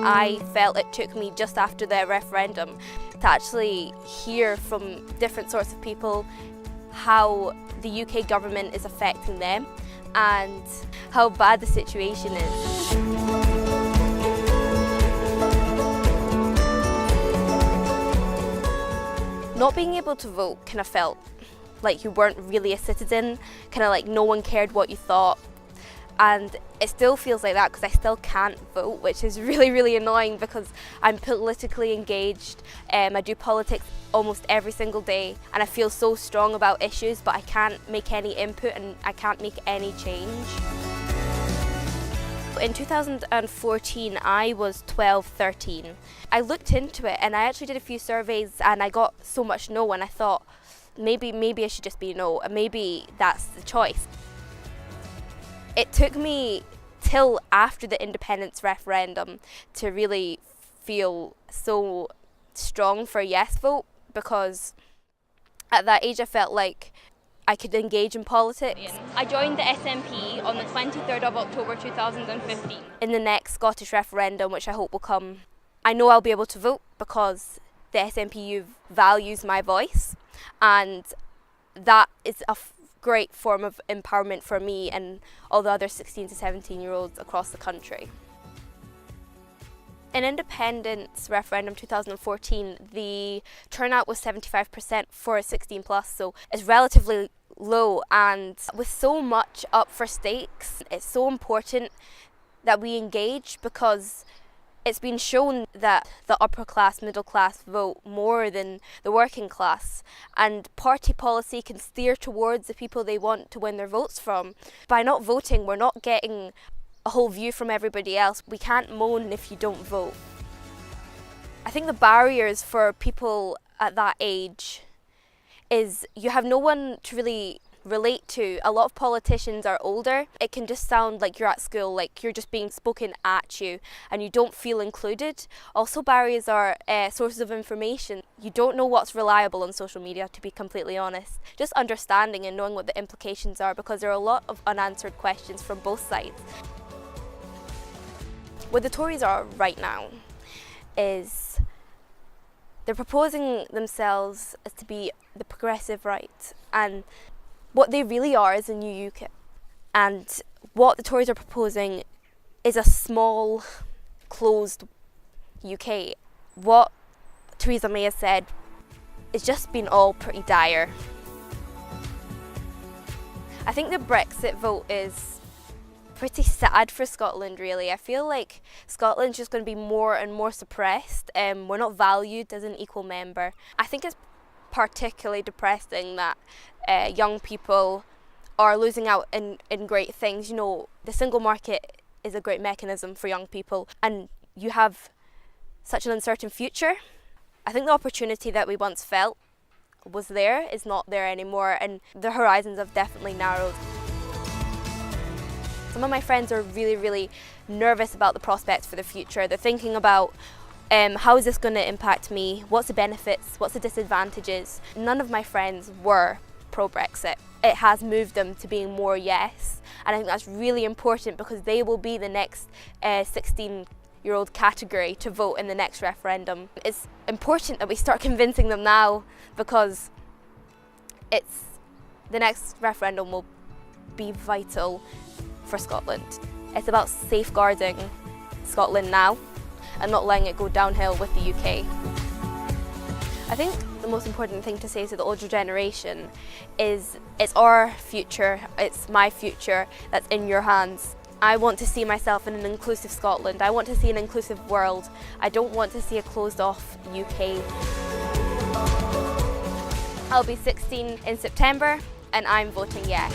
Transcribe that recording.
I felt it took me just after the referendum to actually hear from different sorts of people how the UK government is affecting them and how bad the situation is. Not being able to vote kind of felt like you weren't really a citizen, kind of like no one cared what you thought. And it still feels like that because I still can't vote, which is really, really annoying because I'm politically engaged. I do politics almost every single day and I feel so strong about issues, but I can't make any input and I can't make any change. In 2014, I was 12, 13. I looked into it and I actually did a few surveys and I got so much no, and I thought maybe I should just be no, and maybe that's the choice. It took me till after the independence referendum to really feel so strong for a yes vote, because at that age I felt like I could engage in politics. I joined the SNP on the 23rd of October 2015. In the next Scottish referendum, which I hope will come, I know I'll be able to vote because the SNPU values my voice, and that is a great form of empowerment for me and all the other 16 to 17-year-olds across the country. In independence referendum 2014, the turnout was 75% for 16 plus, so it's relatively low, and with so much up for stakes, it's so important that we engage, because it's been shown that the upper class, middle class vote more than the working class, and party policy can steer towards the people they want to win their votes from. By not voting, we're not getting a whole view from everybody else. We can't moan if you don't vote. I think the barriers for people at that age is you have no one to really relate to. A lot of politicians are older. It can just sound like you're at school, like you're just being spoken at you and you don't feel included. Also, barriers are sources of information. You don't know what's reliable on social media, to be completely honest. Just understanding and knowing what the implications are, because there are a lot of unanswered questions from both sides. What the Tories are right now is they're proposing themselves as to be the progressive right, and what they really are is a new UKIP. And what the Tories are proposing is a small, closed UK. What Theresa May has said has just been all pretty dire. I think the Brexit vote is pretty sad for Scotland, really. I feel like Scotland's just going to be more and more suppressed. We're not valued as an equal member. I think it's particularly depressing that young people are losing out in great things. You know, the single market is a great mechanism for young people, and you have such an uncertain future. I think the opportunity that we once felt was there is not there anymore, and the horizons have definitely narrowed. Some of my friends are really, really nervous about the prospects for the future. They're thinking about how is this going to impact me? What's the benefits? What's the disadvantages? None of my friends were pro-Brexit. It has moved them to being more yes, and I think that's really important because they will be the next 16-year-old category to vote in the next referendum. It's important that we start convincing them now, because the next referendum will be vital for Scotland. It's about safeguarding Scotland now and not letting it go downhill with the UK. I think the most important thing to say to the older generation is it's our future, it's my future that's in your hands. I want to see myself in an inclusive Scotland. I want to see an inclusive world. I don't want to see a closed off UK. I'll be 16 in September and I'm voting yes.